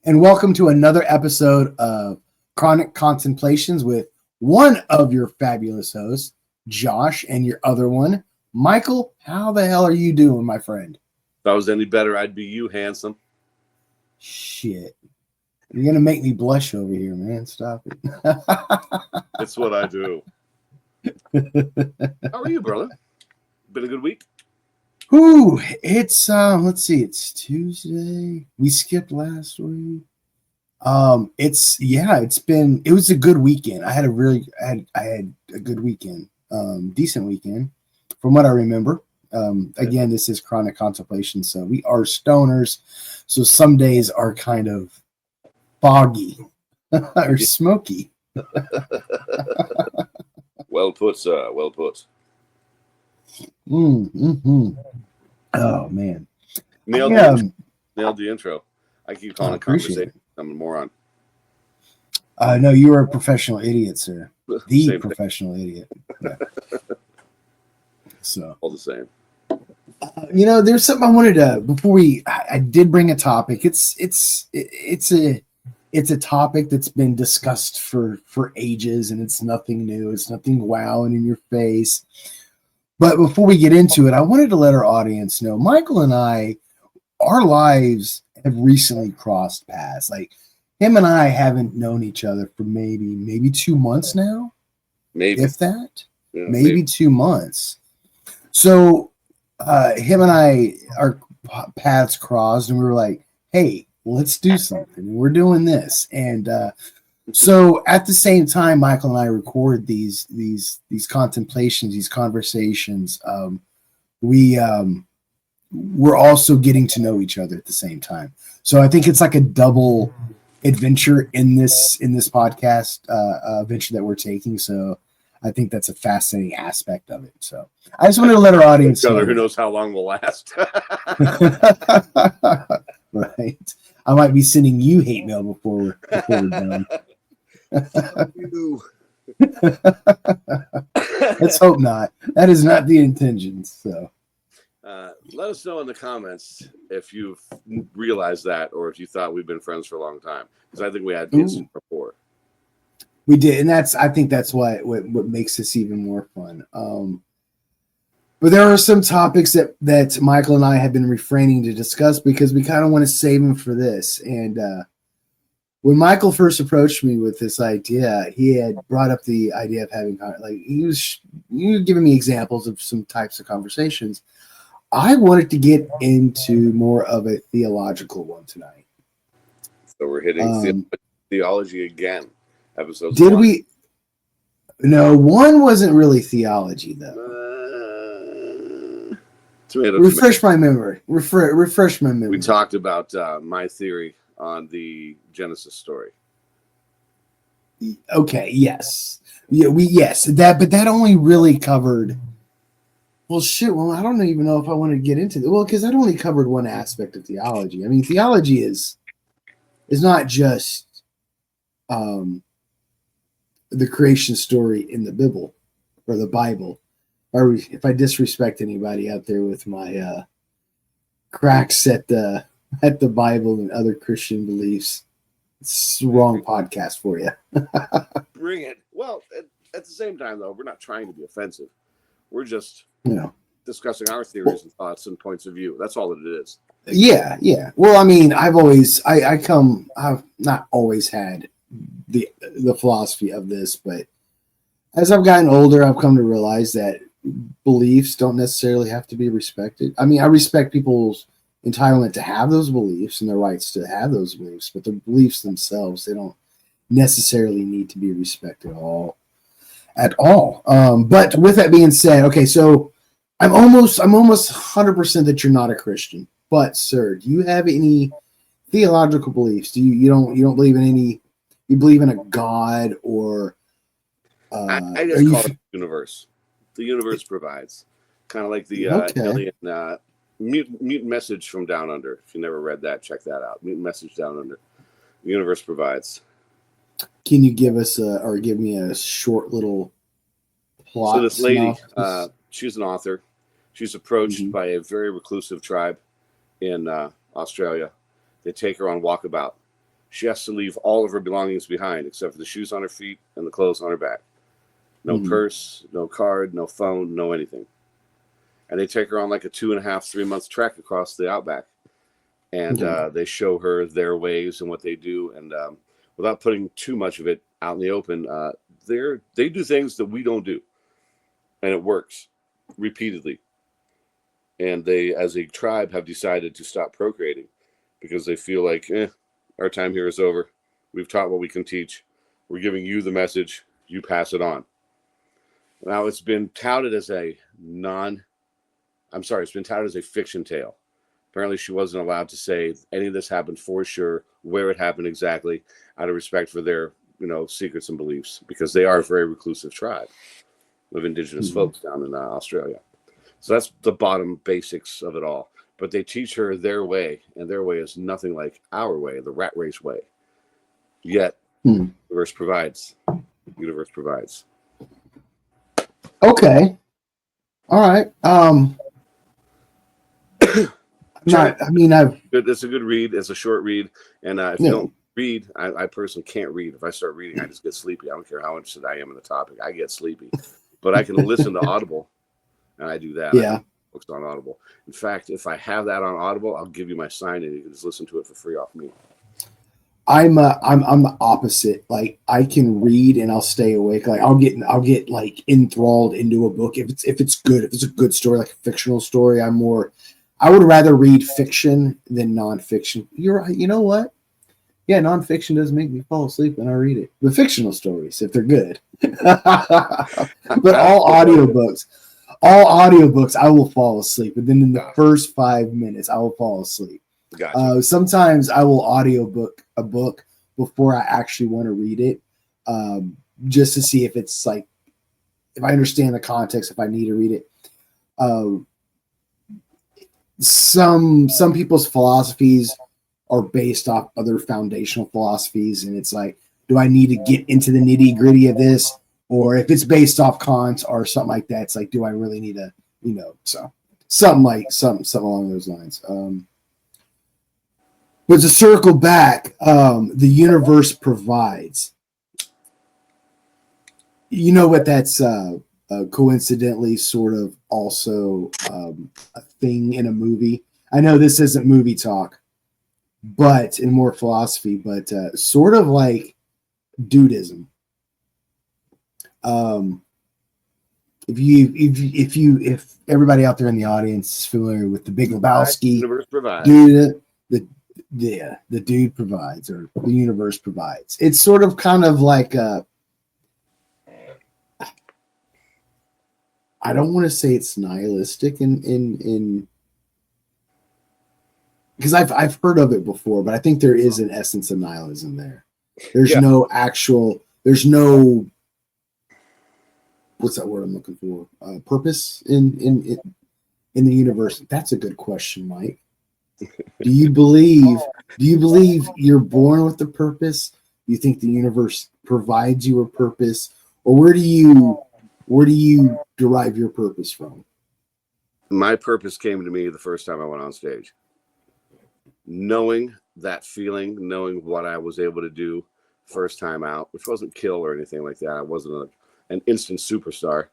and welcome to another episode of Chronic Contemplations with one of your fabulous hosts, Josh, and your other one, Michael. How the hell are you doing, my friend? If I was any better, I'd be you, handsome. Shit. You're going to make me blush over here, man. Stop it. It's what I do. How are you, brother? Been a good week? Ooh, it's let's see, it's Tuesday. We skipped last week. It was a good weekend. I had a good weekend. Decent weekend from what I remember. Again, this is Chronic Contemplation, so we are stoners. So some days are kind of foggy or smoky. Well put, sir. Well put. Mm-hmm. Oh man, Nailed the intro. I keep calling it conversation. I'm a moron. No, you are a professional idiot, sir. The Same professional idiot. Yeah. So all the same. There's something I wanted to before I did bring a topic. It's a topic that's been discussed for ages, and it's nothing new. It's nothing wowing in your face. But before we get into it, I wanted to let our audience know, Michael and I, our lives have recently crossed paths. Like him and I haven't known each other for maybe 2 months now. Maybe. If that. Yeah, maybe 2 months. So him and I, our paths crossed, and we were like, hey, let's do something. We're doing this. And so at the same time, Michael and I record these contemplations, these conversations. We're also getting to know each other at the same time. So I think it's like a double adventure in this podcast venture that we're taking. So I think that's a fascinating aspect of it. So I just wanted to let our audience know. Who knows how long we'll last. Right. I might be sending you hate mail before we're done. Let's hope not. That is not the intention. So let us know in the comments if you've realized that, or if you thought we've been friends for a long time, because I think we had instant rapport. We did, and I think that's what makes this even more fun. But there are some topics that Michael and I have been refraining to discuss because we kind of want to save them for this. And when Michael first approached me with this idea, he had brought up the idea of having, like, he was giving me examples of some types of conversations. I wanted to get into more of a theological one tonight. So we're hitting theology again. Episode. Did we? No, one wasn't really theology though. Refresh my memory. Refresh my memory. We talked about my theory on the Genesis story. Okay. Yes. Yeah. But that only really covered. Well, shit. Well, I don't even know if I want to get into it. Well, because that only covered one aspect of theology. I mean, theology is not just the creation story in the Bible or the Bible. Or if I disrespect anybody out there with my cracks at the Bible and other Christian beliefs, it's the wrong podcast for you. Bring it. Well, at the same time, though, we're not trying to be offensive. We're just discussing our theories and thoughts and points of view. That's all that it is. Yeah. Well, I mean, I've not always had the philosophy of this, but as I've gotten older, I've come to realize that beliefs don't necessarily have to be respected. I mean, I respect people's entitlement to have those beliefs and their rights to have those beliefs, but the beliefs themselves, they don't necessarily need to be respected at all. But with that being said, okay, so I'm almost 100% that you're not a Christian. But sir, do you have any theological beliefs? Do you don't believe in any? You believe in a God, or I just call it the universe. The universe provides, kind of like the alien Mute Message from Down Under. If you never read that, check that out. Mute Message Down Under. The universe provides. Can you give us give me a short little plot? So this lady, she's an author. She's approached by a very reclusive tribe in Australia. They take her on walkabout. she has to leave all of her belongings behind, except for the shoes on her feet and the clothes on her back. No purse, no card, no phone, no anything. And they take her on like a 2.5, 3 month trek across the outback. And they show her their ways and what they do. And without putting too much of it out in the open, they do things that we don't do. And it works repeatedly. And they, as a tribe, have decided to stop procreating because they feel like, our time here is over. We've taught what we can teach. We're giving you the message. You pass it on. Now, it's been touted as it's been touted as a fiction tale. Apparently, she wasn't allowed to say any of this happened for sure, where it happened exactly, out of respect for their, secrets and beliefs, because they are a very reclusive tribe of indigenous folks down in Australia. So that's the bottom basics of it all. But they teach her their way, and their way is nothing like our way, the rat race way. Yet, the universe provides. Okay. All right. It's a good read. It's a short read, and if you don't read, I personally can't read. If I start reading, I just get sleepy. I don't care how interested I am in the topic. I get sleepy. But I can listen to Audible, and I do that. Yeah. Books on Audible. In fact, if I have that on Audible, I'll give you my sign, and you can just listen to it for free off me. I'm the opposite. Like, I can read and I'll stay awake. Like, I'll get like enthralled into a book if it's good. If it's a good story, like a fictional story, I would rather read fiction than nonfiction. You're right. You know what? Yeah, nonfiction does make me fall asleep when I read it. The fictional stories, if they're good. But all audiobooks, I will fall asleep. And then in the first 5 minutes, I will fall asleep. Gotcha. Sometimes I will audiobook a book before I actually want to read it, just to see if it's like, if I understand the context, if I need to read it. Some people's philosophies are based off other foundational philosophies, and it's like, do I need to get into the nitty gritty of this? Or if it's based off Kant or something like that, it's like, do I really need to, so something along those lines. But to circle back, the universe provides. You know what that's coincidentally sort of also a thing in a movie. I know this isn't movie talk, but in more philosophy, but sort of like dudism. If everybody out there in the audience is familiar with the Big Lebowski, universe provides. The dude provides, or the universe provides. It's sort of kind of like I don't want to say it's nihilistic in because I've heard of it before, but I think there is an essence of nihilism there. There's no what's that word I'm looking for? Purpose in the universe. That's a good question, Mike. Do you believe you're born with a purpose? Do you think the universe provides you a purpose? Or where do you derive your purpose from? My purpose came to me the first time I went on stage. Knowing that feeling, knowing what I was able to do first time out, which wasn't kill or anything like that. I wasn't an instant superstar,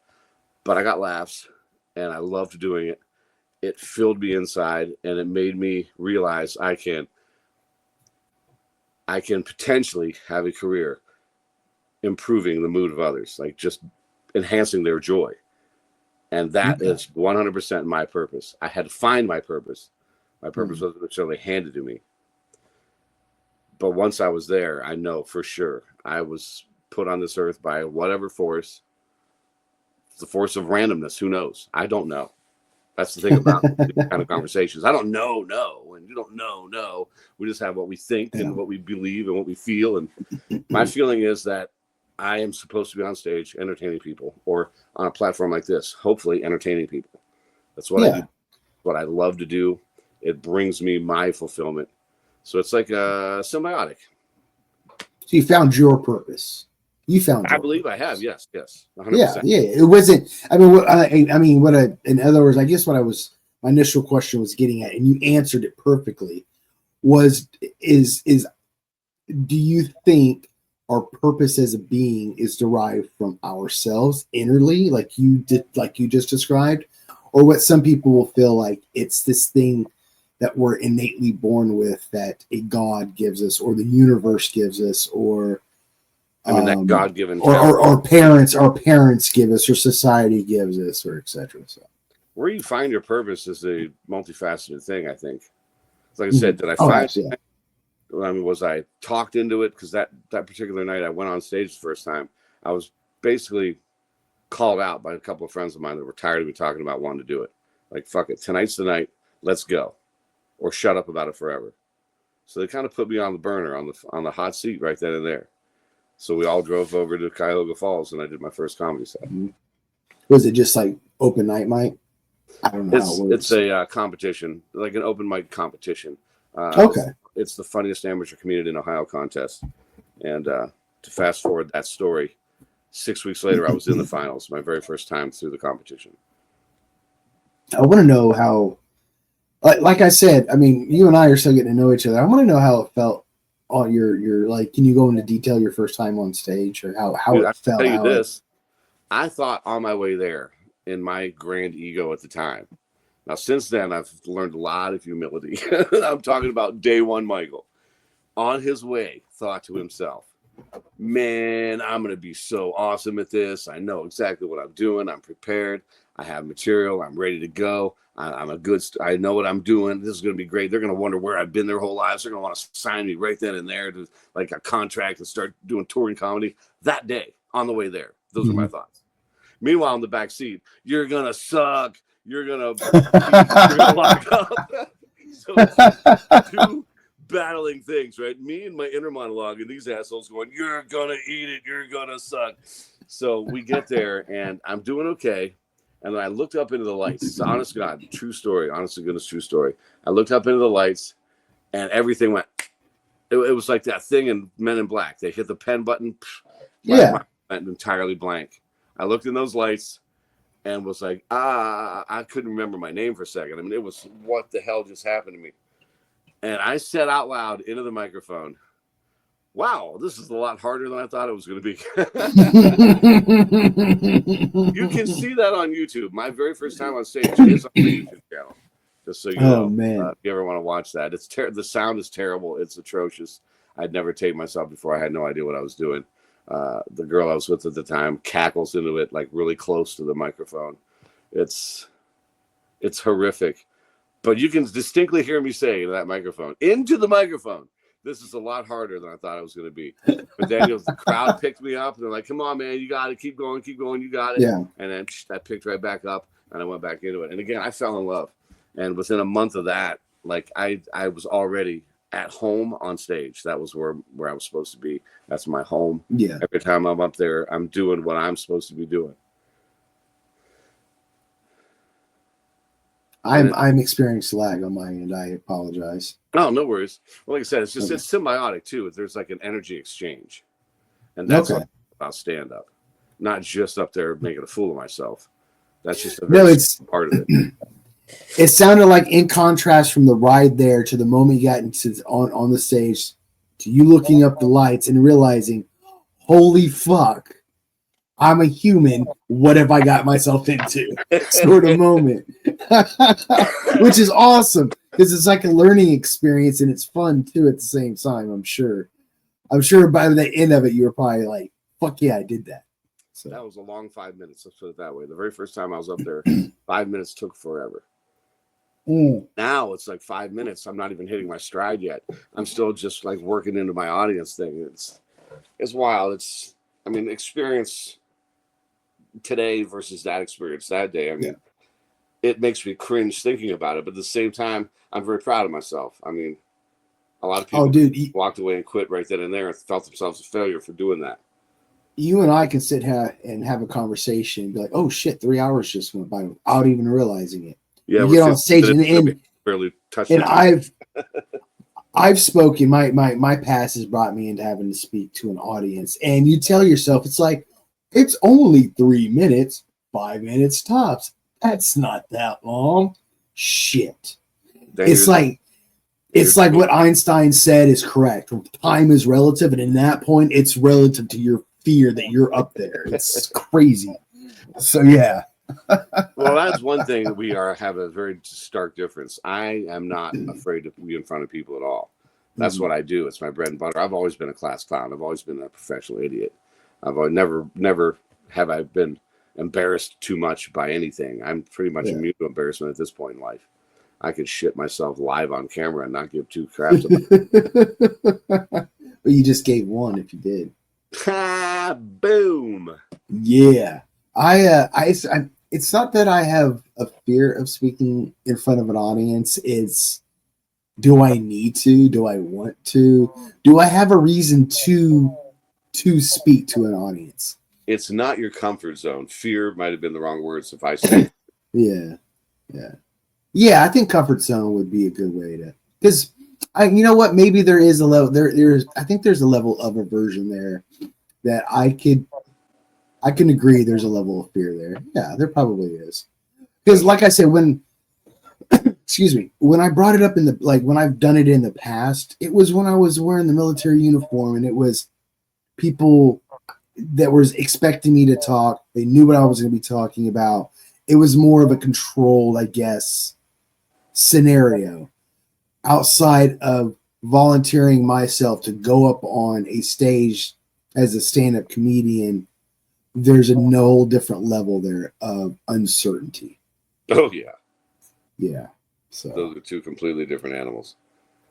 but I got laughs and I loved doing it. It filled me inside, and it made me realize I can potentially have a career improving the mood of others, like just enhancing their joy. And that is 100% my purpose. I had to find my purpose. My purpose wasn't necessarily handed to me. But once I was there, I know for sure I was put on this earth by whatever force. It's the force of randomness. Who knows? I don't know. That's the thing about these kind of conversations. I don't know, and you don't know. We just have what we think and what we believe and what we feel. And my feeling is that I am supposed to be on stage entertaining people, or on a platform like this, hopefully entertaining people. That's what I do. What I love to do. It brings me my fulfillment. So it's like a symbiotic. So you found your purpose. I believe I have. Yes. 100%. Yeah. It wasn't. In other words, I guess my initial question was getting at, and you answered it perfectly. Is do you think our purpose as a being is derived from ourselves innerly, like you just described, or what some people will feel like it's this thing that we're innately born with, that a God gives us, or the universe gives us, or that God-given or parents give us, or society gives us, or etc. So where you find your purpose is a multifaceted thing, I think. Like I said, did I find it? I mean, was I talked into it? Because that particular night I went on stage the first time, I was basically called out by a couple of friends of mine that were tired of me talking about wanting to do it. Like, fuck it, tonight's the night, let's go, or shut up about it forever. So they kind of put me on the burner, on the hot seat right then and there. So we all drove over to Cuyahoga Falls, and I did my first comedy set. Was it just like open night mic? I don't know how it works. It's a competition, like an open mic competition. Okay. It's the funniest amateur comedian in Ohio contest. And to fast forward that story, 6 weeks later, I was in the finals, my very first time through the competition. I want to know how, like I said, I mean, you and I are still getting to know each other. I want to know how it felt on your like, can you go into detail your first time on stage, or how Dude, it felt? I'll tell you this. I thought on my way there, in my grand ego at the time. Now, since then, I've learned a lot of humility. I'm talking about day one, Michael. On his way, thought to himself, man, I'm going to be so awesome at this. I know exactly what I'm doing. I'm prepared. I have material. I'm ready to go. I know what I'm doing. This is going to be great. They're going to wonder where I've been their whole lives. They're going to want to sign me right then and there to like a contract and start doing touring comedy that day on the way there. Those are my thoughts. Meanwhile, in the back seat, you're going to suck. You're going to lock up. So it's two battling things, right? Me and my inner monologue, and these assholes going, you're going to eat it. You're going to suck. So we get there, and I'm doing okay. And then I looked up into the lights. It's honest to God, true story. Honest to goodness, true story. I looked up into the lights, and everything went. It was like that thing in Men in Black. They hit the pen button. Yeah. Went entirely blank. I looked in those lights and was like, I couldn't remember my name for a second. I mean, it was, what the hell just happened to me? And I said out loud into the microphone, wow, this is a lot harder than I thought it was going to be. You can see that on YouTube. My very first time on stage is on the YouTube channel. Just so you know, man. if you ever want to watch that. It's the sound is terrible. It's atrocious. I'd never taped myself before. I had no idea what I was doing. The girl I was with at the time cackles into it like really close to the microphone. It's horrific. But you can distinctly hear me say to that microphone, into the microphone, this is a lot harder than I thought it was going to be. But then the crowd picked me up, and they're like, come on, man, you got it. Keep going, you got it. Yeah. And then I picked right back up, and I went back into it. And again, I fell in love. And within a month of that, like I was already at home on stage. That was where I was supposed to be. That's my home. Yeah. Every time I'm up there, I'm doing what I'm supposed to be doing. I'm experiencing lag on my end. I apologize. Oh, no worries. Well, like I said, it's just it's symbiotic too. There's like an energy exchange, and that's about stand up, not just up there making a fool of myself. That's just a it's part of it. It sounded like, in contrast from the ride there to the moment you got into on the stage, to you looking up the lights and realizing, holy fuck, I'm a human. What have I got myself into? Sort of moment. Which is awesome, because it's like a learning experience, and it's fun too at the same time, I'm sure. I'm sure by the end of it, you were probably like, fuck yeah, I did that. So that was a long 5 minutes. Let's put it that way. The very first time I was up there, 5 minutes took forever. Now it's like 5 minutes. I'm not even hitting my stride yet. I'm still just like working into my audience thing. It's wild. Experience today versus that experience that day. I mean, it makes me cringe thinking about it, but at the same time, I'm very proud of myself. I mean, a lot of people walked away and quit right then and there and felt themselves a failure for doing that. You and I can sit and have a conversation and be like, oh shit, 3 hours just went by without even realizing it. Yeah, you get on stage and barely touched and I've spoken. My past has brought me into having to speak to an audience, and you tell yourself, it's like, it's only 3 minutes, 5 minutes tops. That's not that long. Shit. It's like It's like what Einstein said is correct. Time is relative, and in that point, it's relative to your fear that you're up there. It's crazy. So yeah. Well, that's one thing that we have a very stark difference. I am not afraid to be in front of people at all. That's what I do. It's my bread and butter. I've always been a class clown. I've always been a professional idiot. I've never have I been embarrassed too much by anything. I'm pretty much immune to embarrassment at this point in life. I could shit myself live on camera and not give two craps about it. But you just gave one if you did. Boom. Yeah. It's not that I have a fear of speaking in front of an audience. It's, do I need to? Do I want to? Do I have a reason to speak to an audience? It's not your comfort zone. Fear might have been the wrong words if I said. Yeah. I think comfort zone would be a good way to, because you know what? Maybe there is a level I think there's a level of aversion there that I can agree. There's a level of fear there. Yeah, there probably is. Because like I said, when I brought it up when I've done it in the past, it was when I was wearing the military uniform, and it was people that was expecting me to talk. They knew what I was going to be talking about. It was more of a controlled, I guess, scenario outside of volunteering myself to go up on a stage as a stand-up comedian. There's a no different level there of uncertainty. Oh yeah. So those are two completely different animals.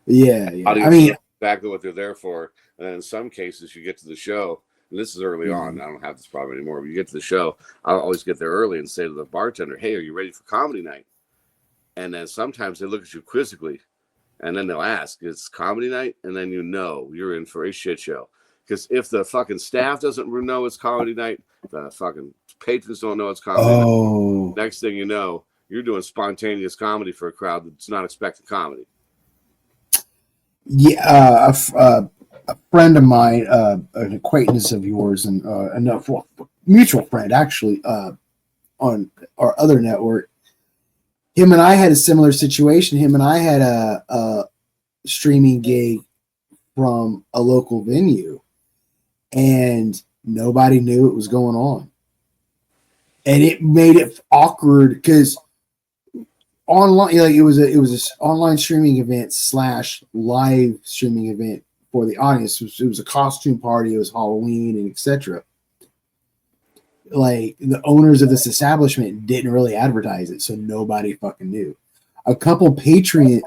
Yeah. I mean, exactly what they're there for. And in some cases, you get to the show, and this is early on. I don't have this problem anymore. But you get to the show, I'll always get there early and say to the bartender, "Hey, are you ready for comedy night?" And then sometimes they look at you quizzically, and then they'll ask, "It's comedy night?" And then you're in for a shit show. Because if the fucking staff doesn't know it's comedy night, the fucking patrons don't know it's comedy night. Next thing you know, you're doing spontaneous comedy for a crowd that's not expecting comedy. Yeah, a friend of mine, an acquaintance of yours, and a mutual friend actually, on our other network. Him and I had a similar situation. Him and I had a streaming gig from a local venue, and nobody knew it was going on. And it made it awkward because online, it was an online streaming event / live streaming event for the audience. It was a costume party. It was Halloween and etc. Like, the owners of this establishment didn't really advertise it, so nobody fucking knew. A couple patrons,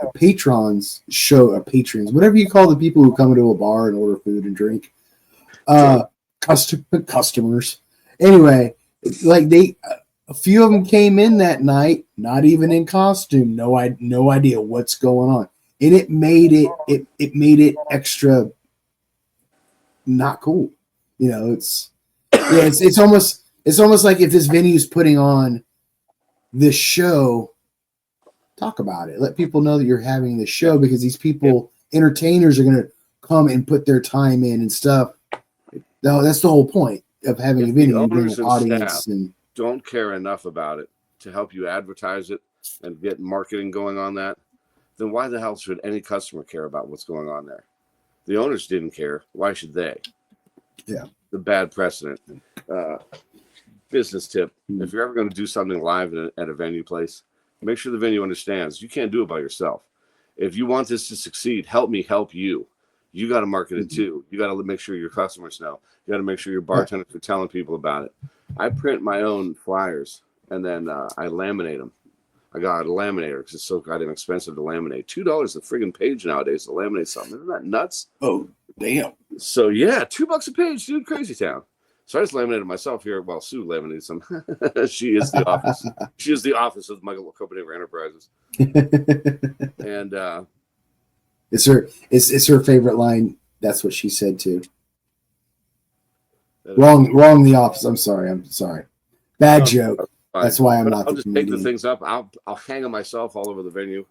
whatever you call the people who come into a bar and order food and drink, customers. Anyway, like a few of them came in that night, not even in costume, no idea what's going on, and it made it extra not cool. It's almost like if this venue is putting on this show, talk about it. Let people know that you're having this show, because these people, entertainers, are going to come and put their time in and stuff. No, that's the whole point of having a venue. You bring an audience and don't care enough about it to help you advertise it and get marketing going on that. Then why the hell should any customer care about what's going on there? The owners didn't care. Why should they? Yeah. The bad precedent. Business tip: if you're ever going to do something live at a venue place, make sure the venue understands you can't do it by yourself. If you want this to succeed, help me help you. You got to market it too. You got to make sure your customers know. You got to make sure your bartenders are telling people about it. I print my own flyers, and then I laminate them. I got a laminator because it's so goddamn expensive to laminate. $2 a friggin' page nowadays to laminate something. Isn't that nuts? Oh, damn. So yeah, $2 a page, dude. Crazy town. So I just laminated myself here while Sue laminated some. She is the office. She is the office of Michael Company for Enterprises. And it's her favorite line. That's what she said too. Wrong. The office. I'm sorry. Bad joke. That's why I'm not. I'll just take the things up. I'll hang them myself all over the venue.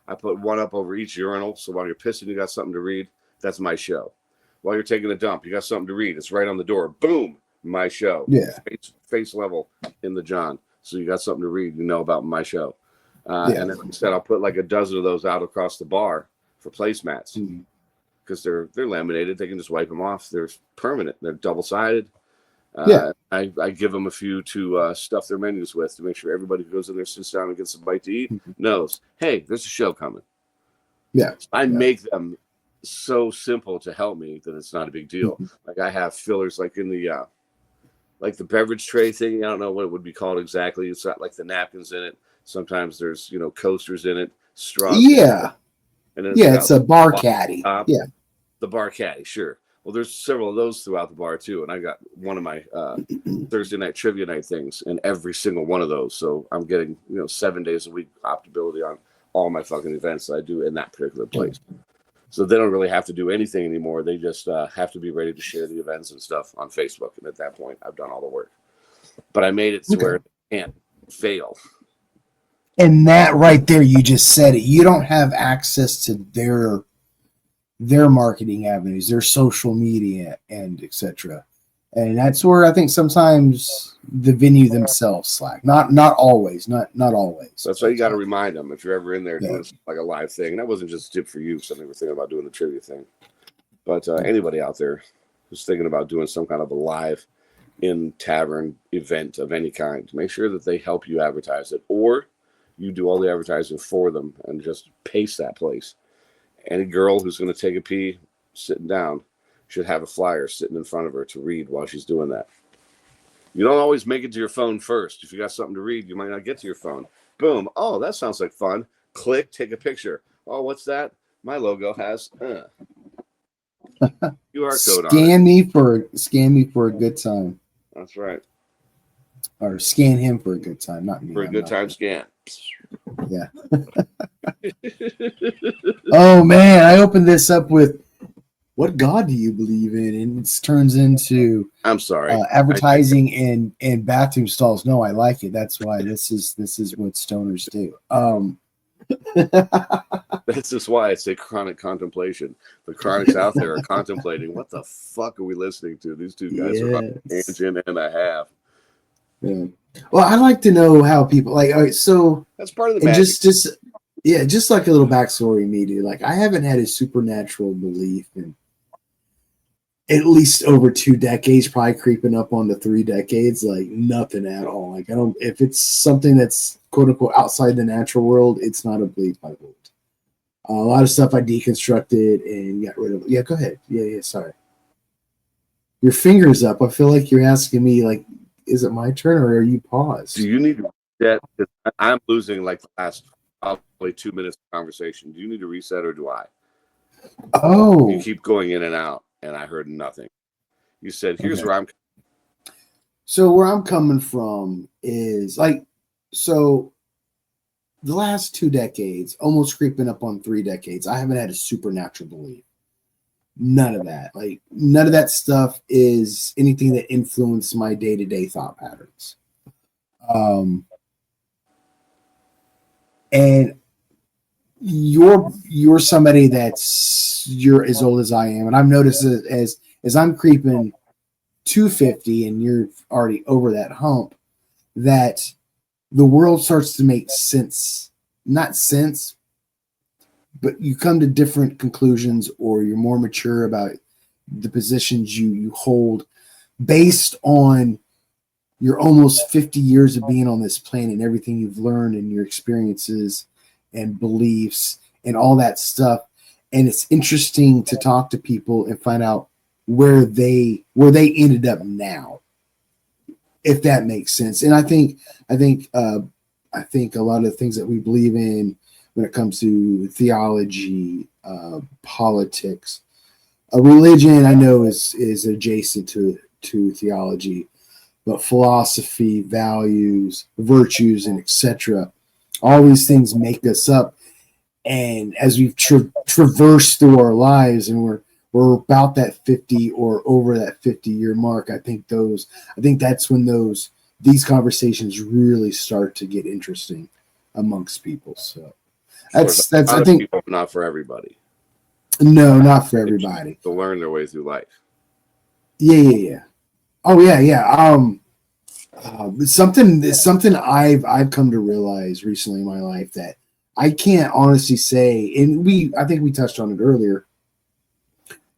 I put one up over each urinal, so while you're pissing, you got something to read. That's my show. While you're taking a dump, you got something to read. It's right on the door. Boom. My show. Yeah. Face level in the John. So you got something to read, about my show. And then instead, I'll put like a dozen of those out across the bar for placemats because they're laminated. They can just wipe them off. They're permanent. They're double-sided. I give them a few to stuff their menus with to make sure everybody who goes in there, sits down and gets a bite to eat, knows, hey, there's a show coming. Yeah. So I make them so simple to help me that it's not a big deal. Like I have fillers like in the like the beverage tray thing. I don't know what it would be called exactly. It's got like the napkins in it. Sometimes there's, coasters in it, straws. Yeah. And then it's a bar caddy. The bar caddy, sure. Well, there's several of those throughout the bar too, and I got one of my Thursday night trivia night things in every single one of those. So I'm getting 7 days a week optability on all my fucking events that I do in that particular place. So they don't really have to do anything anymore. They just have to be ready to share the events and stuff on Facebook, and at that point, I've done all the work. But I made it to where it can't fail. And that right there, you just said it. You don't have access to their marketing avenues, their social media, and etc. And that's where I think sometimes the venue themselves slack. Not always. Not always. That's why you got to remind them if you're ever in there doing like a live thing. And that wasn't just a tip for you. Something we're thinking about doing the trivia thing. But anybody out there who's thinking about doing some kind of a live in tavern event of any kind, make sure that they help you advertise it, or you do all the advertising for them and just pace that place. Any girl who's going to take a pee sitting down should have a flyer sitting in front of her to read while she's doing that. You don't always make it to your phone first. If you got something to read, you might not get to your phone. Boom. Oh, that sounds like fun. Click, take a picture. Oh, what's that? My logo has QR code on it. Scan me for a good time. That's right. Or scan him for a good time, not me. For a good time scan. Yeah. Oh man, I opened this up with, what God do you believe in? And it turns into advertising in bathroom stalls. No, I like it. That's why this is what stoners do. This is why it's a chronic contemplation. The chronics out there are contemplating, what the fuck are we listening to? These two guys are on a tangent and a half. Yeah. Well, I'd like to know how people like. All right, so that's part of the magic. Just like a little backstory, me, dude. Like I haven't had a supernatural belief in at least over 2 decades, probably creeping up on the 3 decades. Like nothing at all. Like I don't. If it's something that's quote unquote outside the natural world, it's not a belief I hold. A lot of stuff I deconstructed and got rid of. Yeah, go ahead. Yeah. Sorry. Your finger's up. I feel like you're asking me like, is it my turn or are you paused? Do you need to reset? I'm losing like the last probably 2 minutes of conversation. Do you need to reset or do I? Oh. You keep going in and out and I heard nothing. You said, here's where I'm. So where I'm coming from is like, so the last 2 decades, almost creeping up on 3 decades, I haven't had a supernatural belief. None of that. Like none of that stuff is anything that influenced my day-to-day thought patterns. And you're somebody you're as old as I am, and I've noticed that as I'm creeping 250 and you're already over that hump, that the world starts to make sense. Not sense, but you come to different conclusions, or you're more mature about the positions you hold based on your almost 50 years of being on this planet and everything you've learned and your experiences and beliefs and all that stuff. And it's interesting to talk to people and find out where they ended up now, if that makes sense. And I think a lot of the things that we believe in when it comes to theology, politics, religion, I know is adjacent to theology, but philosophy, values, virtues, and etc. All these things make us up. And as we've traversed through our lives, and we're about that 50 or over that 50-year mark, I think that's when these conversations really start to get interesting amongst people. So that's I think people, not for everybody. No, not for everybody. To learn their way through life. Yeah. Oh yeah. Something I've come to realize recently in my life that I can't honestly say, and I think we touched on it earlier.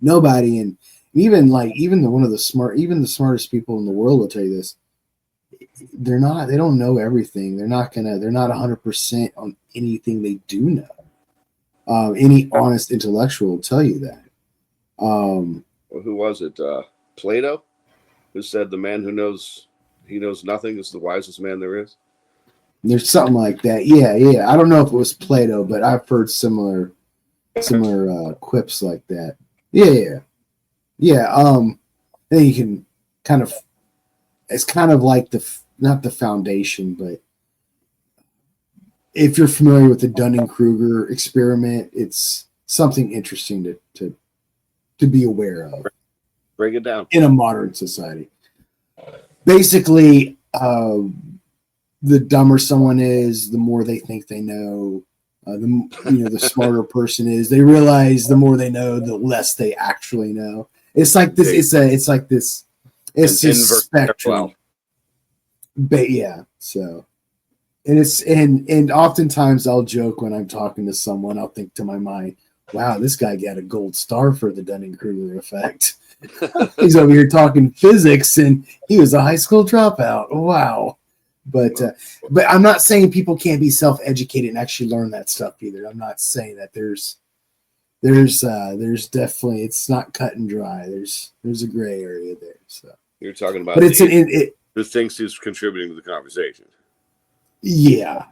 Nobody, and even the smartest people in the world will tell you this. They don't know everything. They're not 100% on anything they do know. Any honest intellectual will tell you that. Who was it? Plato, who said the man who knows he knows nothing is the wisest man there is. There's something like that. Yeah. I don't know if it was Plato, but I've heard similar quips like that. Yeah. Then you can kind of, it's kind of like not the foundation, but if you're familiar with the Dunning-Kruger experiment, it's something interesting to be aware of. Break it down. In a modern society. Basically, the dumber someone is, the more they think they know. The smarter person is. They realize the more they know, the less they actually know. It's like this. It's this spectrum. But yeah, so. And oftentimes I'll joke when I'm talking to someone, I'll think to my mind, wow, this guy got a gold star for the Dunning-Kruger effect. He's over here talking physics and he was a high school dropout. Wow. But I'm not saying people can't be self-educated and actually learn that stuff either. I'm not saying that there's definitely, it's not cut and dry. There's a gray area there. So you're talking about, but it's who thinks he's contributing to the conversation. Yeah.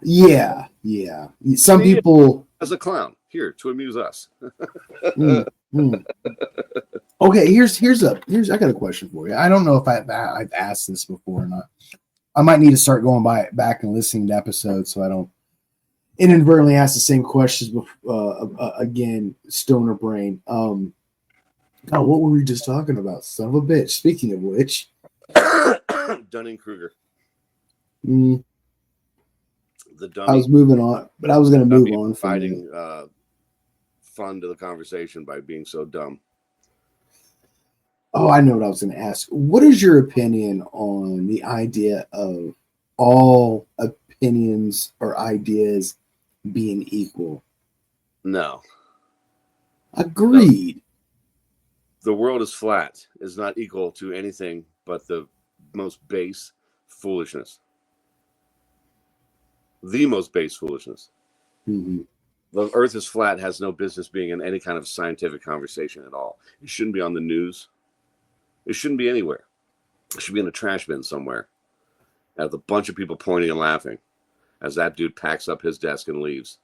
Some people as a clown here to amuse us. Okay, here's I got a question for you. I don't know if I've asked this before or not. I might need to start going back and listening to episodes so I don't inadvertently ask the same questions again. Stoner brain. What were we just talking about? Son of a bitch. Speaking of which, Dunning-Kruger. I was moving on, but I was going to move on from providing fun to the conversation by being so dumb. Oh, I know what I was going to ask. What is your opinion on the idea of all opinions or ideas being equal? No. Agreed. The world is flat. It's not equal to anything but the most base foolishness. The most base foolishness. Mm-hmm. The earth is flat, has no business being in any kind of scientific conversation at all. It shouldn't be on the news. It shouldn't be anywhere. It should be in a trash bin somewhere. With a bunch of people pointing and laughing as that dude packs up his desk and leaves.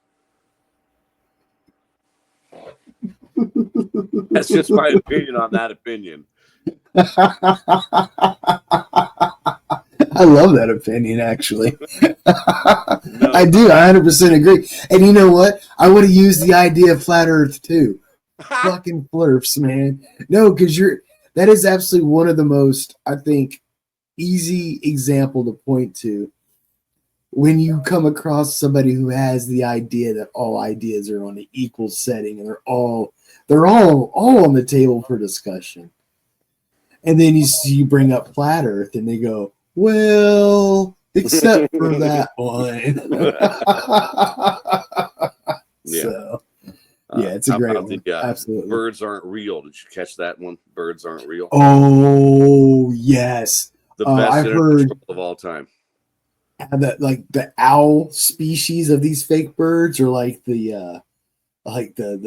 That's just my opinion on that opinion. I love that opinion, actually. No. I do. I 100% agree. And you know what? I would have used the idea of flat Earth too. Fucking flirfs, man. No, because that is absolutely one of the most, I think, easy example to point to when you come across somebody who has the idea that all ideas are on an equal setting and they're all on the table for discussion. And then you bring up flat Earth and they go, well, except for that one. Yeah. So, yeah, it's a great one. Absolutely. Birds aren't real. Did you catch that one? Birds aren't real. Oh, yes. The best I've heard of all time. That like the owl species of these fake birds, or like the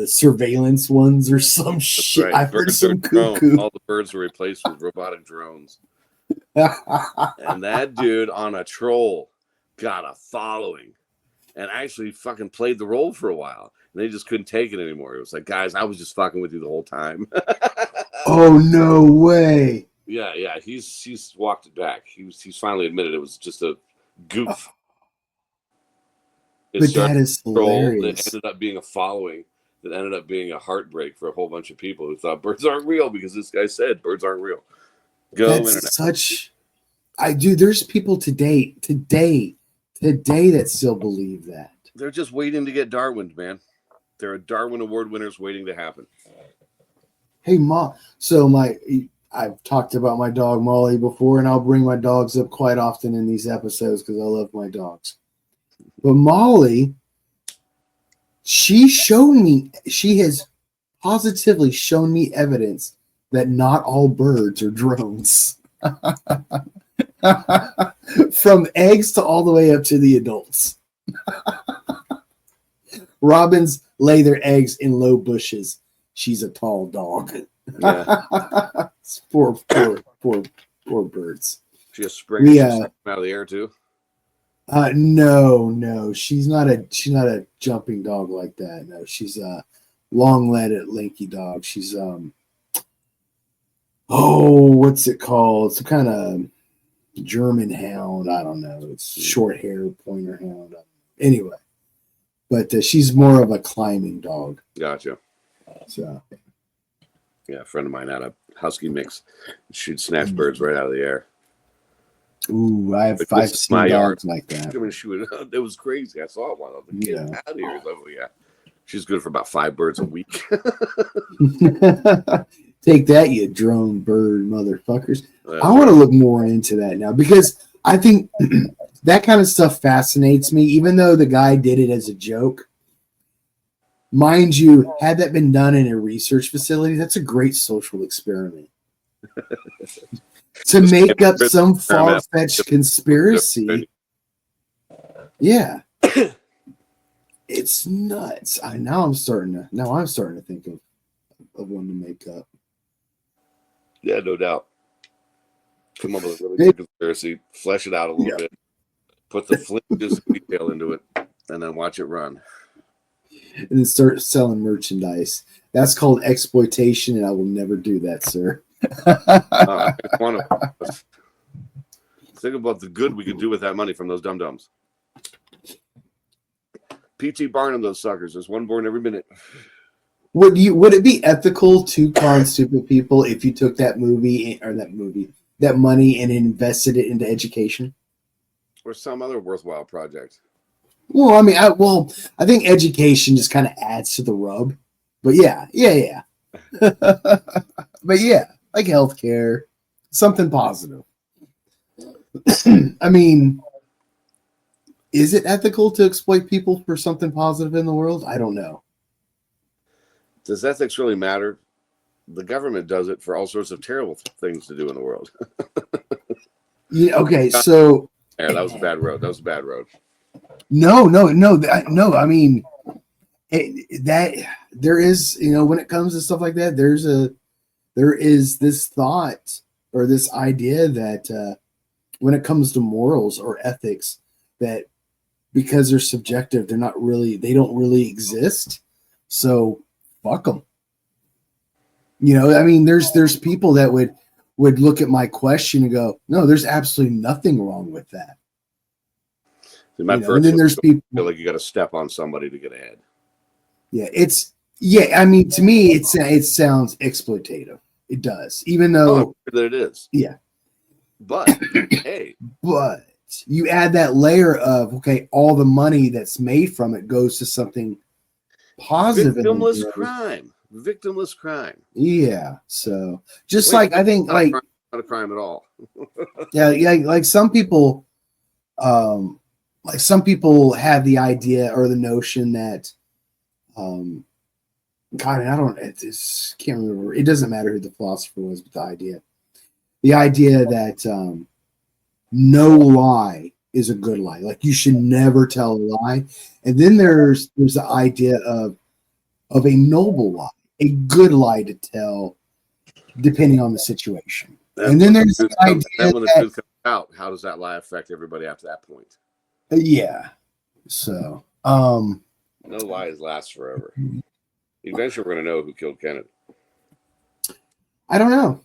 surveillance ones, or some That's shit. Right. I've heard some cuckoo. All the birds were replaced with robotic drones. And that dude on a troll got a following and actually fucking played the role for a while. And they just couldn't take it anymore. It was like, guys, I was just fucking with you the whole time. Oh, no way. Yeah. He's walked it back. He's finally admitted it was just a goof. But that is hilarious. That ended up being a following. That ended up being a heartbreak for a whole bunch of people who thought birds aren't real because this guy said birds aren't real. There's people today that still believe that. They're just waiting to get Darwined, man. There are Darwin Award winners waiting to happen. Hey, Ma. So I've talked about my dog Molly before, and I'll bring my dogs up quite often in these episodes because I love my dogs. But Molly She has positively shown me evidence that not all birds are drones. From eggs to all the way up to the adults. Robins lay their eggs in low bushes. She's a tall dog. Yeah. poor birds. She has spring out of the air too. No, she's not a jumping dog like that. No, she's a long-legged, lanky dog. She's what's it called? It's a kind of German hound. I don't know. It's short hair pointer hound. Anyway, but she's more of a climbing dog. Gotcha. So, yeah, a friend of mine had a husky mix. She'd snatch birds right out of the air. Ooh, I've seen dogs like that. I mean, it was crazy. I saw one. I was like, get out of here. Like, yeah. She's good for about 5 birds a week. Take that, you drone bird motherfuckers. I want to look more into that now because I think that kind of stuff fascinates me, even though the guy did it as a joke. Mind you, had that been done in a research facility, that's a great social experiment. To make up some far-fetched conspiracy. Yeah. It's nuts. Now I'm starting to think of one to make up. Yeah, no doubt. Come up with a really good conspiracy, flesh it out a little bit, put the flimsiest detail into it, and then watch it run. And then start selling merchandise. That's called exploitation, and I will never do that, sir. Think about the good we could do with that money from those dum-dums. P.T. Barnum, those suckers. There's one born every minute. Would it be ethical to con stupid people if you took that money and invested it into education or some other worthwhile project? Well, I mean, I think education just kind of adds to the rub. But yeah. But yeah, like healthcare, something positive. I mean, is it ethical to exploit people for something positive in the world? I don't know. Does ethics really matter? The government does it for all sorts of terrible things to do in the world. Okay, so that was a bad road. No. I mean, that there is, when it comes to stuff like that, there is this thought or this idea that when it comes to morals or ethics, that because they're subjective, they don't really exist. So fuck them. I mean, there's people that would look at my question and go, no, there's absolutely nothing wrong with that. And then there's people feel like you got to step on somebody to get ahead. I mean, to me, it sounds exploitative. It does, even though that it is. Yeah, but but you add that layer of all the money that's made from it goes to something positive. Victimless crime. Yeah. So just I think not a crime at all. yeah. Like some people, have the idea or the notion that, God, I can't remember. It doesn't matter who the philosopher was, but the idea that no lie is a good lie. Like you should never tell a lie. And then there's the idea of a noble lie, a good lie to tell, depending on the situation. And then there's the idea when the truth comes out, how does that lie affect everybody after that point? Yeah. So, no lies last forever. Eventually, we're going to know who killed Kennedy. I don't know.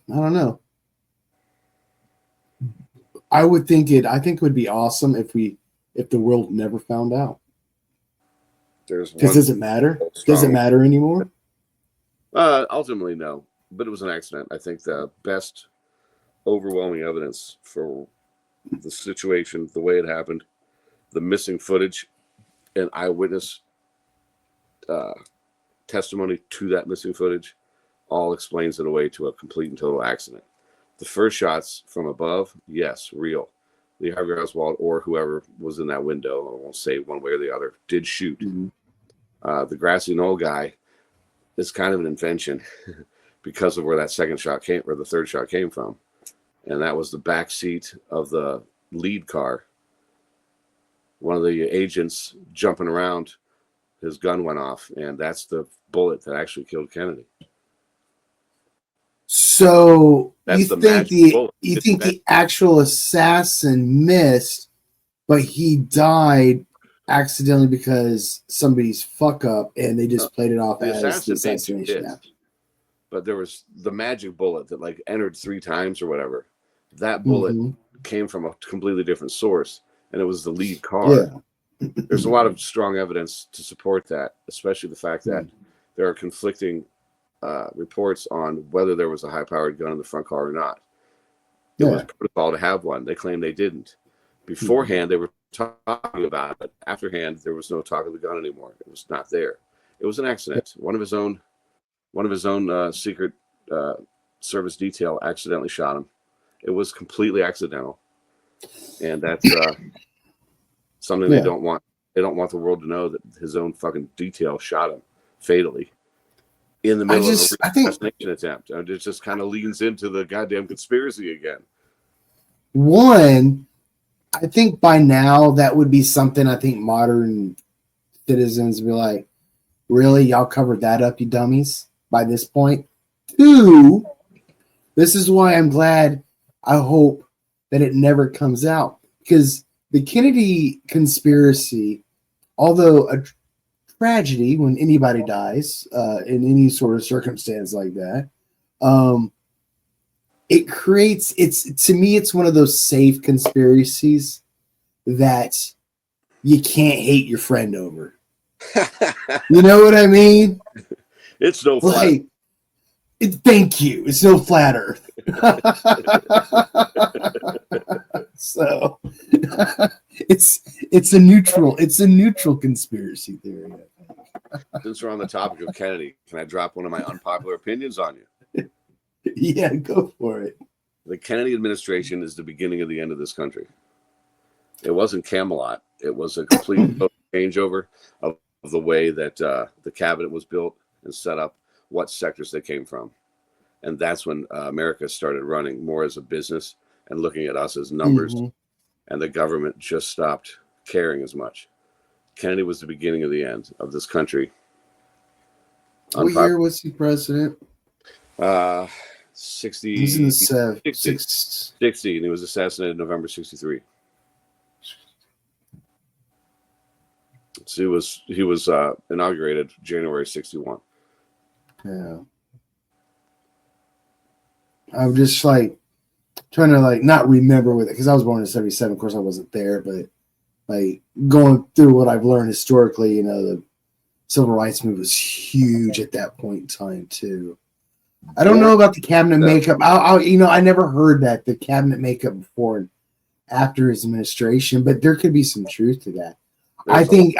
I think it would be awesome if the world never found out. Because does it matter? Does it matter anymore? Ultimately, no. But it was an accident. I think the best overwhelming evidence for the situation, the way it happened, the missing footage, and eyewitness testimony to that missing footage all explains it away to a complete and total accident. The first shots from above, yes, real. Lee Harvey Oswald or whoever was in that window, I won't say one way or the other, did shoot. Mm-hmm. The grassy knoll guy is kind of an invention because of where that second shot came, or the third shot came from. And that was the back seat of the lead car. One of the agents jumping around, his gun went off, and that's the bullet that actually killed Kennedy. So you think the actual assassin missed, but he died accidentally because somebody's fuck up, and they just played it off as the assassination. But there was the magic bullet that like entered 3 times or whatever. That bullet came from a completely different source, and it was the lead car. Yeah. There's a lot of strong evidence to support that, especially the fact that there are conflicting reports on whether there was a high-powered gun in the front car or not. It was protocol to have one. They claimed they didn't. Beforehand, they were talking about it. Afterhand, there was no talk of the gun anymore. It was not there. It was an accident. One of his own secret service detail accidentally shot him. It was completely accidental, and that's something they don't want. They don't want the world to know that his own fucking detail shot him fatally in the middle of a assassination attempt. It just kind of leans into the goddamn conspiracy again. One, I think by now that would be something I think modern citizens would be like, really? Y'all covered that up, you dummies, by this point? 2, this is why I'm glad, I hope that it never comes out. Because the Kennedy conspiracy, although a tragedy when anybody dies in any sort of circumstance like that, it creates, to me, it's one of those safe conspiracies that you can't hate your friend over. You know what I mean? It's no flat. Like, thank you. It's no flat Earth. So it's a neutral conspiracy theory. Since we're on the topic of Kennedy, can I drop one of my unpopular opinions on you? Yeah, go for it. The Kennedy administration is the beginning of the end of this country. It wasn't Camelot. It was a complete changeover of the way that the cabinet was built and set up, what sectors they came from. And that's when America started running more as a business and looking at us as numbers. And the government just stopped caring as much. Kennedy was the beginning of the end of this country. What year was he president? 60. He was in the 60, and he was assassinated November 63. So he was inaugurated January 61. Yeah. I'm just like trying to like not remember with it because I was born in 77. Of course, I wasn't there, but like going through what I've learned historically, you know, the civil rights movement was huge at that point in time too. I don't know about the cabinet makeup. I never heard that the cabinet makeup before and after his administration, but there could be some truth to that. I think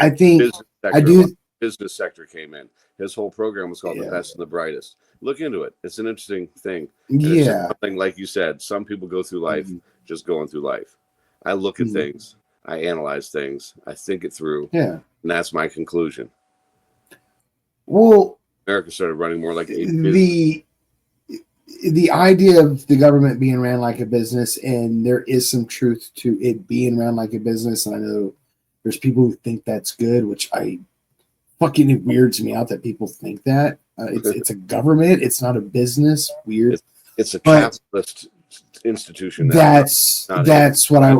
business sector came in. His whole program was called The Best and the Brightest. Look into it. It's an interesting thing. Yeah. Something like you said, some people go through life just going through life. I look at things. I analyze things. I think it through. Yeah. And that's my conclusion. Well, America started running more like a business. The idea of the government being ran like a business, and there is some truth to it being ran like a business. And I know there's people who think that's good, which fucking weirds me out that people think that. It's a government. It's not a business. Weird. It's a capitalist institution. That's what I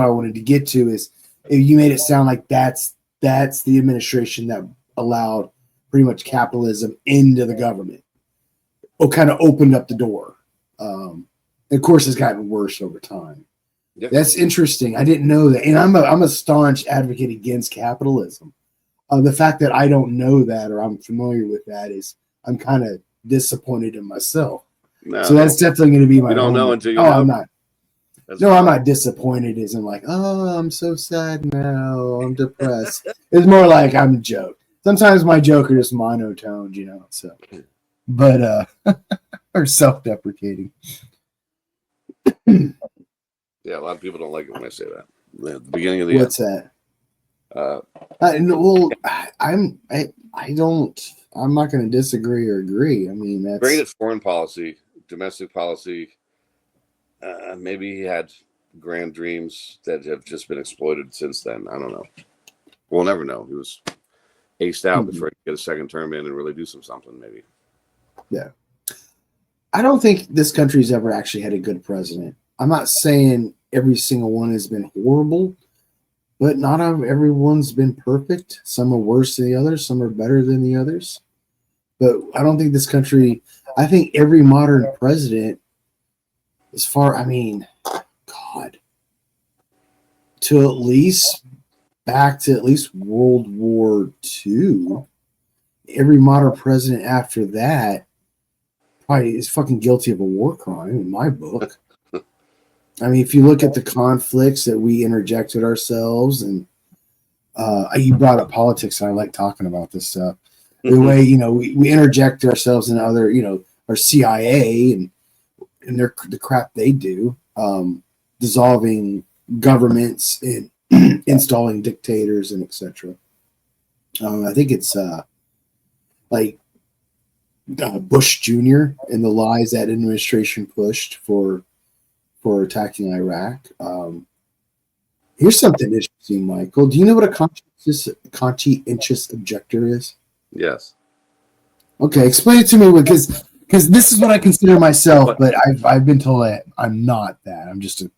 wanted to get to is you made it sound like that's the administration that allowed pretty much capitalism into the government. Kind of opened up the door. Of course, it's gotten worse over time. Yep. That's interesting. I didn't know that, and I'm a staunch advocate against capitalism. The fact that I don't know that or I'm familiar with that is I'm kind of disappointed in myself. No, so that's definitely going to be my. You don't know until you know. I'm not. I'm not disappointed. Isn't like, oh, I'm so sad now. I'm depressed. It's more like I'm a joke. Sometimes my joke are just monotoned, you know. So, but or self-deprecating. Yeah, a lot of people don't like it when I say that. The beginning of the What's end. that? Well, I'm not going to disagree or agree. I mean, that's great at foreign policy, domestic policy. Maybe he had grand dreams that have just been exploited since then. I don't know. We'll never know. He was aced out before he could get a second term in and really do something, maybe. Yeah. I don't think this country's ever actually had a good president. I'm not saying every single one has been horrible, but not everyone's been perfect. Some are worse than the others. Some are better than the others. But I don't think this country, I think every modern president, God, back to at least World War II, every modern president after that probably is fucking guilty of a war crime in my book. I mean, if you look at the conflicts that we interjected ourselves, and you brought up politics, and I like talking about this stuff. The way, we interject ourselves in other, our CIA and the crap they do, dissolving governments and installing dictators and etc. I think it's like Bush Jr. and the lies that administration pushed for attacking Iraq. Here's something interesting, Michael. Do you know what a conscientious objector is? Yes. Okay, explain it to me, because this is what I consider myself, but I've been told that I'm not that. I'm just a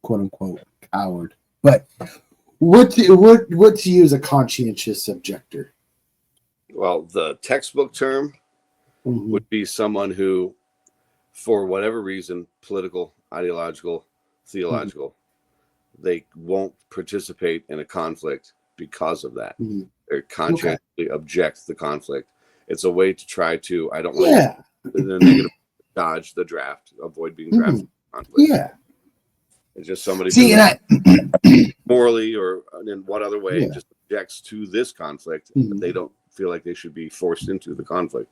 quote unquote coward. But what to you is a conscientious objector? Well, the textbook term would be someone who, for whatever reason, political, ideological, theological, they won't participate in a conflict because of that. They conscientiously object the conflict. It's a way to try to, I don't want to negative dodge the draft, avoid being drafted. Yeah. It's just somebody morally or in what other way just objects to this conflict, but they don't feel like they should be forced into the conflict.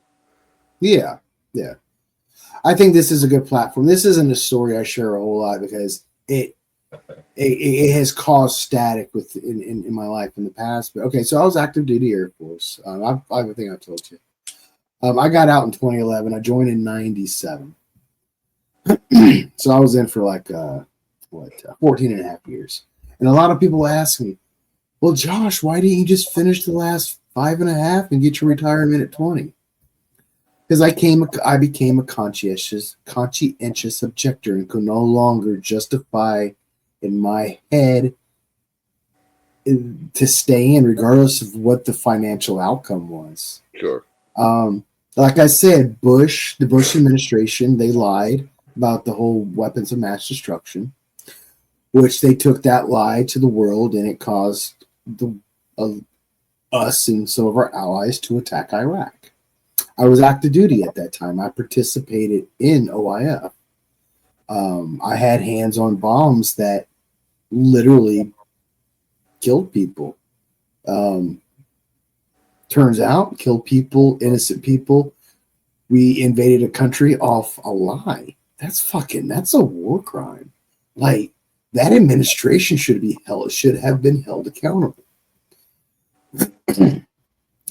Yeah. Yeah. I think this is a good platform. This isn't a story I share a whole lot because it has caused static in my life in the past. But okay, so I was active duty Air Force. I think I told you. I got out in 2011. I joined in 97. So I was in for 14 and a half years. And a lot of people ask me, well, Josh, why didn't you just finish the last 5.5 and get your retirement at 20? Because I became a conscientious objector and could no longer justify in my head to stay in, regardless of what the financial outcome was. Sure. Like I said, the Bush administration, they lied about the whole weapons of mass destruction, which they took that lie to the world, and it caused us and some of our allies to attack Iraq. I was active duty at that time. I participated in OIF. I had hands on bombs that literally killed people. Turns out, killed people, innocent people. We invaded a country off a lie. That's a war crime. Like, that administration should have been held accountable.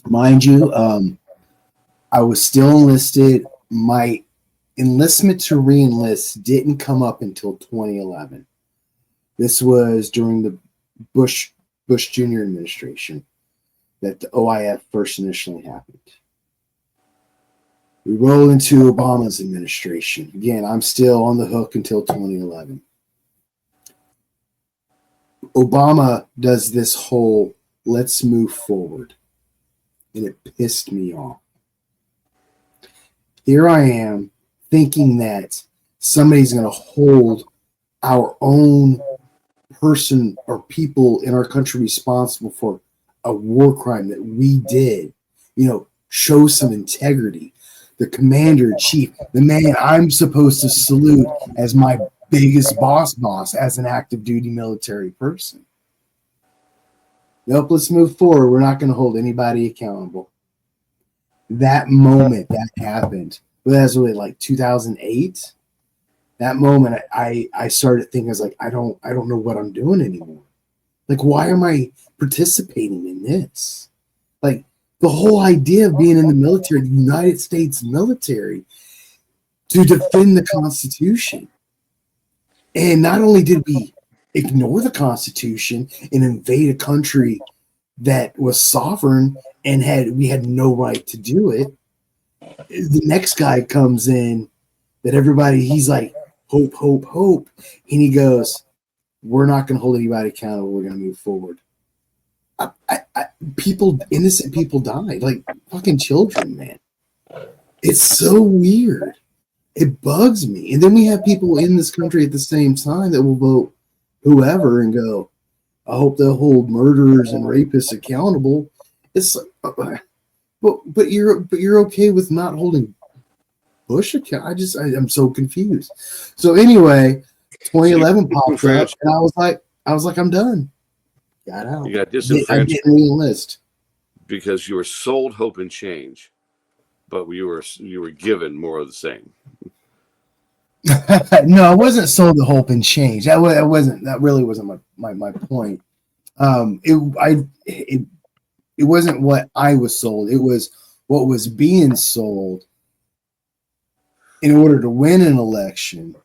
Mind you, I was still enlisted. My enlistment to re-enlist didn't come up until 2011. This was during the Bush Jr. administration that the OIF first initially happened. We roll into Obama's administration. Again, I'm still on the hook until 2011. Obama does this whole let's move forward, and it pissed me off. Here I am thinking that somebody's going to hold our own person or people in our country responsible for a war crime that we did. Show some integrity. The commander in chief, the man I'm supposed to salute as my biggest boss as an active duty military person. Nope, let's move forward. We're not going to hold anybody accountable. That moment that happened, that was like 2008. that moment, I started thinking, I was like, I don't know what I'm doing anymore. Like, why am I participating in this? Like, the whole idea of being in the military, the United States military, to defend the Constitution. And not only did we ignore the Constitution and invade a country that was sovereign and we had no right to do it, the next guy comes in that everybody, he's like, hope, hope, hope. And he goes, we're not going to hold anybody accountable. We're going to move forward. Innocent people died, like fucking children, man. It's so weird. It bugs me. And then we have people in this country at the same time that will vote whoever and go, I hope they'll hold murderers and rapists accountable. It's like, but you're okay with not holding Bush account? I'm so confused. So anyway, 2011 popped up, and I was like, I'm done. Got out. You got disenfranchised. I didn't re-enlist because you were sold hope and change, but you were given more of the same. No, I wasn't sold the hope and change. That really wasn't my point. It wasn't what I was sold. It was what was being sold in order to win an election,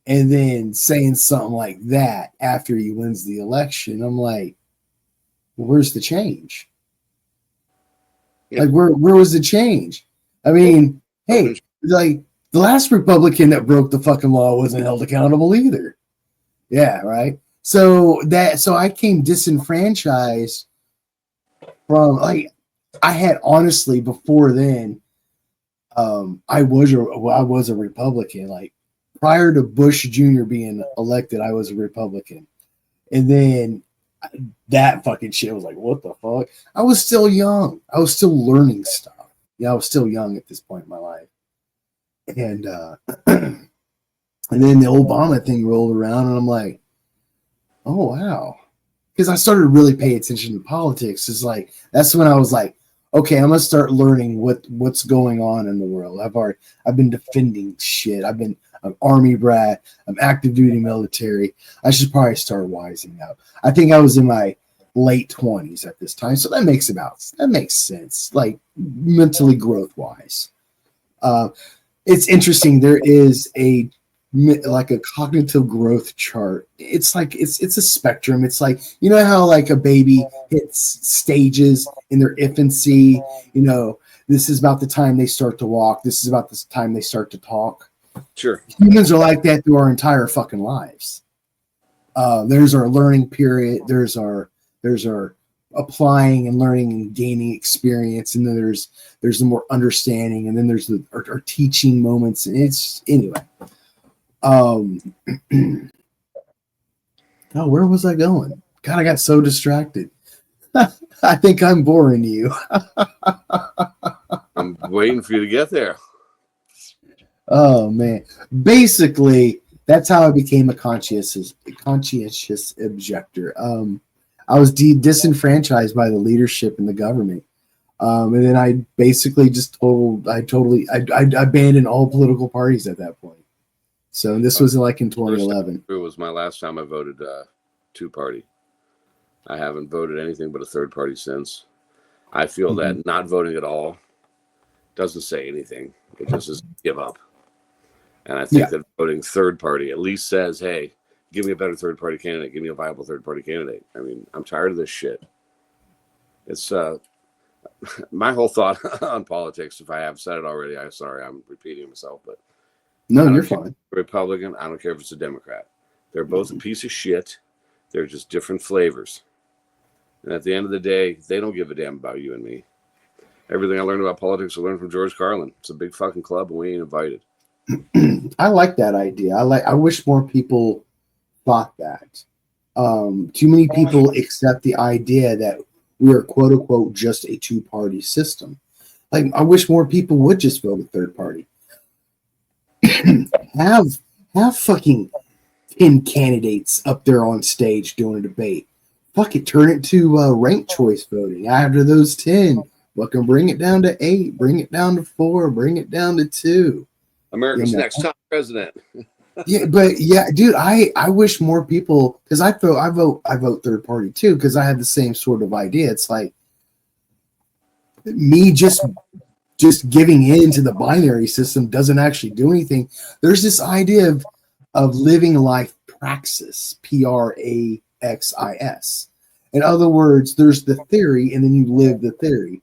and then saying something like that after he wins the election. I'm like, well, where's the change? Yeah. Like, where was the change? I mean, hey, like, the last Republican that broke the fucking law wasn't held accountable either. Yeah, right. So I came disenfranchised from, like, I had honestly before then, I was a Republican. Like, prior to Bush Jr. being elected, I was a Republican, and then that fucking shit was like, what the fuck? I was still young. I was still learning stuff. Yeah, I was still young at this point in my life. And and then the Obama thing rolled around, and I'm like, oh wow, because I started to really pay attention to politics. It's like, that's when I was like, okay, I'm gonna start learning what's going on in the world. I've been defending shit. I'm Army brat. I'm active duty military. I should probably start wising up. I think I was in my late 20s at this time, so that makes sense, like mentally growth wise. It's interesting. There is a cognitive growth chart. It's like it's a spectrum. It's like, you know how like a baby hits stages in their infancy. You know, this is about the time they start to walk. This is about the time they start to talk. Sure. Humans are like that through our entire fucking lives. There's our learning period. There's our applying and learning and gaining experience, and then there's the more understanding, and then there's our teaching moments. And it's anyway. Where was I going? God, I got so distracted. I think I'm boring you. I'm waiting for you to get there. Oh man. Basically, that's how I became a conscientious objector. I was disenfranchised by the leadership and the government. And then I basically I abandoned all political parties at that point. So this was like in 2011. It was my last time I voted two-party. I haven't voted anything but a third party since. I feel that not voting at all doesn't say anything. It just is give up. And I think that voting third party at least says, hey, give me a better third party candidate. Give me a viable third party candidate. I mean, I'm tired of this shit. It's my whole thought on politics, if I have said it already, I'm sorry, I'm repeating myself, but no, you're fine. Republican, I don't care if it's a Democrat. They're both a piece of shit. They're just different flavors. And at the end of the day, they don't give a damn about you and me. Everything I learned about politics, I learned from George Carlin. It's a big fucking club, and we ain't invited. I like that idea. I wish more people thought that. Too many people accept the idea that we are quote unquote just a two-party system. Like, I wish more people would just vote a third party. have fucking 10 candidates up there on stage doing a debate. Fuck it, turn it to ranked choice voting. After those 10, fucking bring it down to 8, bring it down to 4, bring it down to 2. America's next top president. Yeah, but yeah, dude, I wish more people, because I vote third party too, because I have the same sort of idea. It's like me just giving in to the binary system doesn't actually do anything. There's this idea of living life praxis, praxis. In other words, there's the theory, and then you live the theory.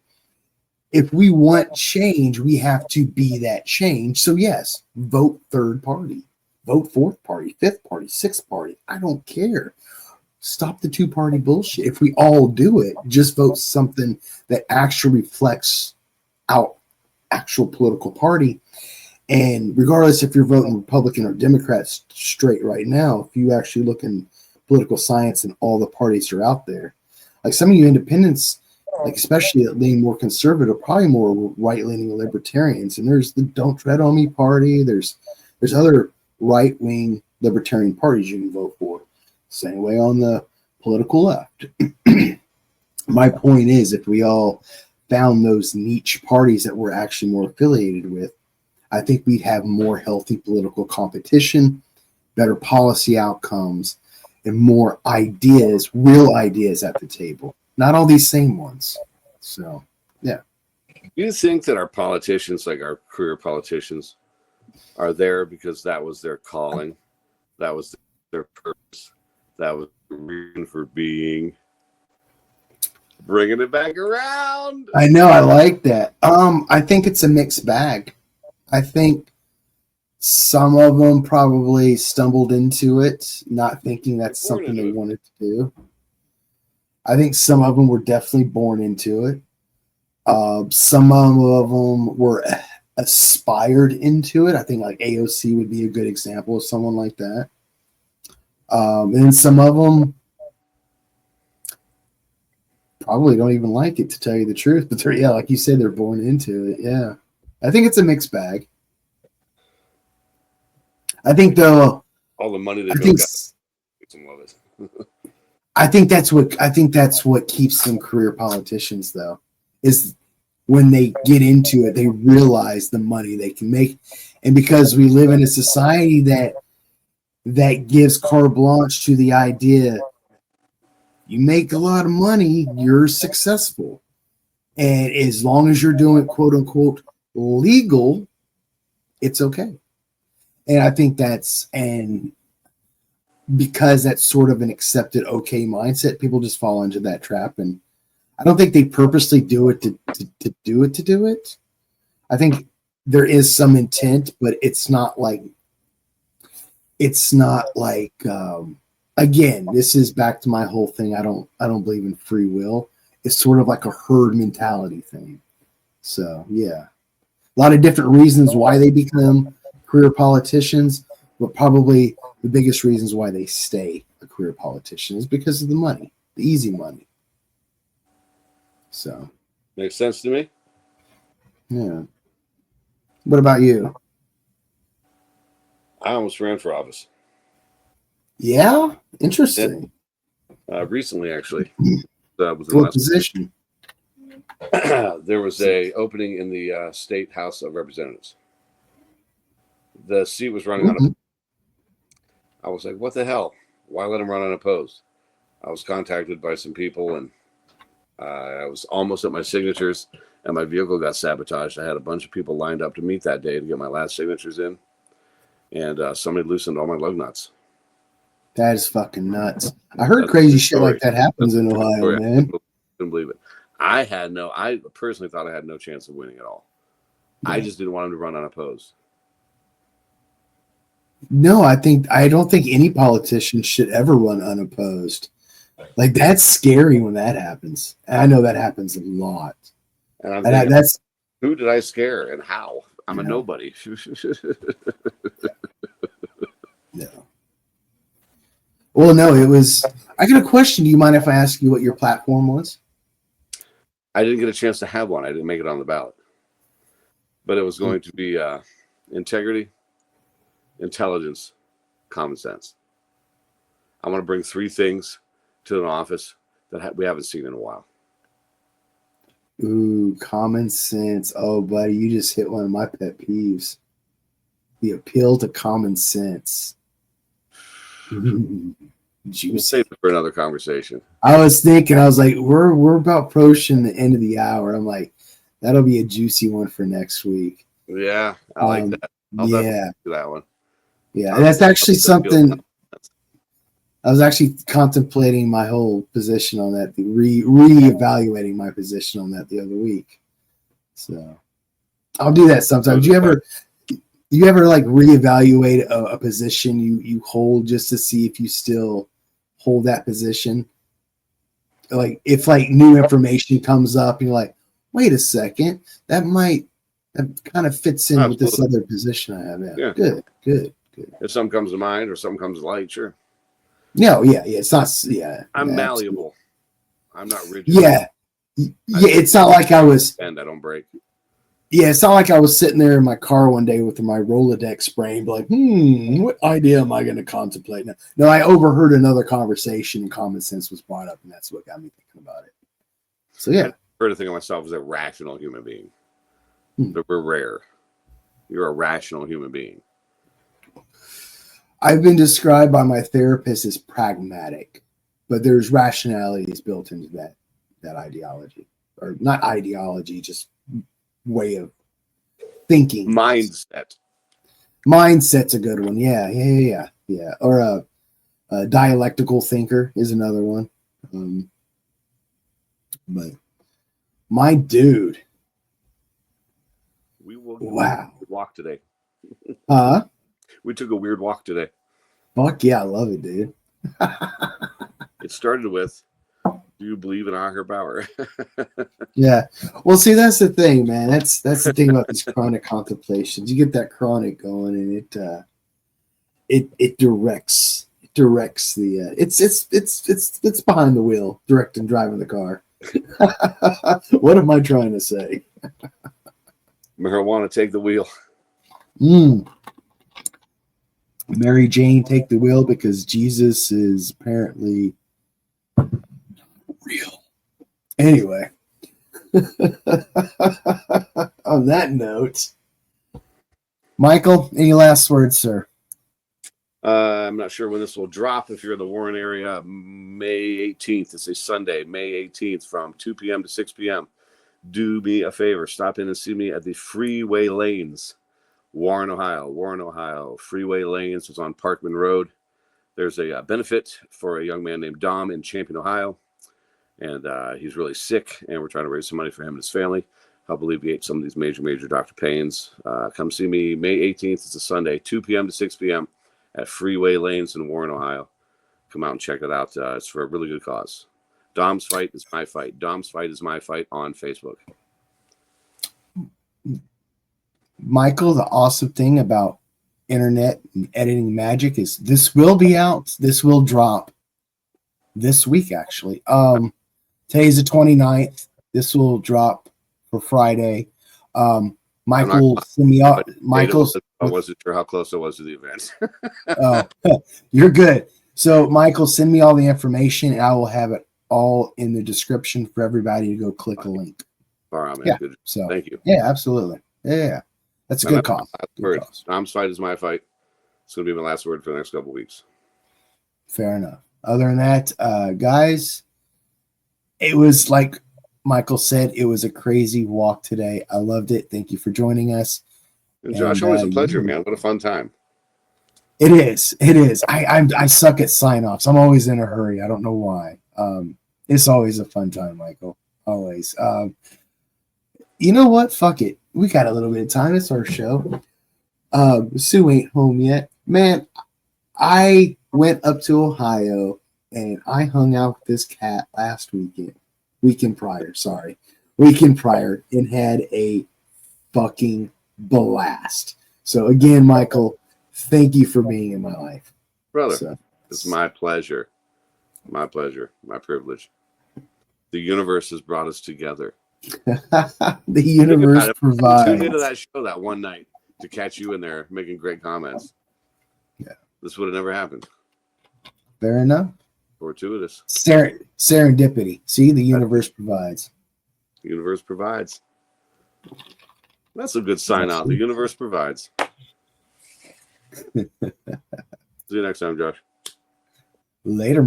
If we want change, we have to be that change. So yes, vote third party, vote fourth party, fifth party, sixth party. I don't care. Stop the two-party bullshit. If we all do it, just vote something that actually reflects our actual political party. And regardless if you're voting Republican or Democrat straight right now, if you actually look in political science and all the parties are out there, like some of you independents, like especially that lean more conservative, probably more right-leaning libertarians. And there's the Don't Tread on Me party. There's other right-wing libertarian parties you can vote for. Same way on the political left. My point is, if we all found those niche parties that we're actually more affiliated with, I think we'd have more healthy political competition, better policy outcomes, and more ideas, real ideas at the table. Not all these same ones. So, yeah. Do you think that our politicians, like our career politicians, are there because that was their calling? That was their purpose? That was the reason for being? Bringing it back around. I know, I like that. I think it's a mixed bag. I think some of them probably stumbled into it, not thinking that's something they wanted to do. I think some of them were definitely born into it. Some of them were aspired into it. I think like AOC would be a good example of someone like that. And some of them probably don't even like it, to tell you the truth. But yeah, like you said, they're born into it. Yeah, I think it's a mixed bag. I think though, all the money they built, some of it. I think that's what keeps them career politicians, though, is when they get into it, they realize the money they can make, and because we live in a society that gives carte blanche to the idea, you make a lot of money, you're successful, and as long as you're doing quote unquote legal, it's okay. And I think because that's sort of an accepted okay mindset, people just fall into that trap. And I don't think they purposely do it to do it. I think there is some intent, but it's not like again, this is back to my whole thing. I don't believe in free will. It's sort of like a herd mentality thing. So yeah, a lot of different reasons why they become career politicians, but probably the biggest reasons why they stay a career politician is because of the money, the easy money. So makes sense to me. Yeah. What about you? I almost ran for office. Yeah, interesting. Recently, actually, was what position? There was a opening in the state House of Representatives. The seat was running on. I was like, "What the hell? Why let him run unopposed?" I was contacted by some people, and I was almost at my signatures, and my vehicle got sabotaged. I had a bunch of people lined up to meet that day to get my last signatures in, and somebody loosened all my lug nuts. That is fucking nuts. I heard crazy shit like that happens in Ohio, man. I couldn't believe it. I personally thought I had no chance of winning at all. Yeah. I just didn't want him to run unopposed. No, I don't think any politician should ever run unopposed. Like, that's scary when that happens. And I know that happens a lot. And I'm thinking, that's who did I scare and how? I'm a nobody. No. Well, no, it was. I got a question. Do you mind if I ask you what your platform was? I didn't get a chance to have one. I didn't make it on the ballot. But it was going to be integrity, intelligence, common sense. I want to bring 3 things to an office that we haven't seen in a while. Ooh, common sense. Oh, buddy, you just hit one of my pet peeves. The appeal to common sense. We'll save it for another conversation. I was thinking, I was like, we're about approaching the end of the hour. I'm like, that'll be a juicy one for next week. Yeah, I like that. I'll yeah, do that one. Yeah, that's actually something. I was actually contemplating my whole position on that, reevaluating my position on that the other week. So I'll do that sometimes. You ever like reevaluate a position you hold just to see if you still hold that position? Like if like new information comes up, and you're like, wait a second, that kind of fits in with this other position I have. Yeah. Good. If something comes to mind or something comes to light, sure. No, yeah. It's not. Yeah, I'm malleable. I'm not rigid. Yeah. It's not like I was. And I don't break. Yeah, it's not like I was sitting there in my car one day with my Rolodex brain, like, what idea am I going to contemplate now? No, I overheard another conversation and common sense was brought up, and that's what got me thinking about it. So, yeah. I prefer to think of myself as a rational human being. We're rare. You're a rational human being. I've been described by my therapist as pragmatic, but there's rationalities built into that ideology. Or not ideology, just way of thinking. Mindset's a good one. Yeah. Or a dialectical thinker is another one. But my dude. Wow. Walk today. Huh? We took a weird walk today. Fuck yeah, I love it, dude. It started with, do you believe in a higher power? Yeah. Well, see, that's the thing, man. That's the thing about these chronic contemplations. You get that chronic going, and it directs the it's behind the wheel, directing, driving the car. What am I trying to say? Marijuana, take the wheel. Mary Jane, take the wheel, because Jesus is apparently real. Anyway, on that note, Michael, any last words, sir? I'm not sure when this will drop. If you're in the Warren area, May 18th. It's a Sunday, May 18th from 2 p.m. to 6 p.m. Do me a favor. Stop in and see me at the Freeway Lanes, Warren, Ohio. Freeway Lanes is on Parkman Road. There's a benefit for a young man named Dom in Champion, Ohio. And he's really sick, and we're trying to raise some money for him and his family. Help alleviate some of these major Dr. pains. Come see me May 18th. It's a Sunday, 2 p.m. to 6 p.m. at Freeway Lanes in Warren, Ohio. Come out and check it out. It's for a really good cause. Dom's Fight is My Fight. Dom's Fight is My Fight on Facebook. Michael, the awesome thing about internet and editing magic is this will be out. This will drop this week, actually. Today's the 29th. This will drop for Friday. Michael, I wasn't sure how close I was to the event. Oh, you're good. So, Michael, send me all the information, and I will have it all in the description for everybody to go click a link. All right, man. Yeah. Good. So, thank you. Yeah, absolutely. Yeah. That's a good call. Dom's Fight is My Fight. It's going to be my last word for the next couple of weeks. Fair enough. Other than that, guys, it was like Michael said, it was a crazy walk today. I loved it. Thank you for joining us. And Josh, always a pleasure, man. What a fun time. It is. I suck at sign-offs. I'm always in a hurry. I don't know why. It's always a fun time, Michael. Always. You know what? Fuck it. We got a little bit of time. It's our show. Sue ain't home yet. Man, I went up to Ohio and I hung out with this cat last weekend prior, and had a fucking blast. So again, Michael, thank you for being in my life. Brother, it's my pleasure. My pleasure. My privilege. The universe has brought us together. The universe provides. I tuned into that show that one night to catch you in there making great comments. Yeah. This would have never happened. Fair enough. Fortuitous. Serendipity. See, the universe provides. The universe provides. That's a good sign out. The universe provides. See you next time, Josh. Later.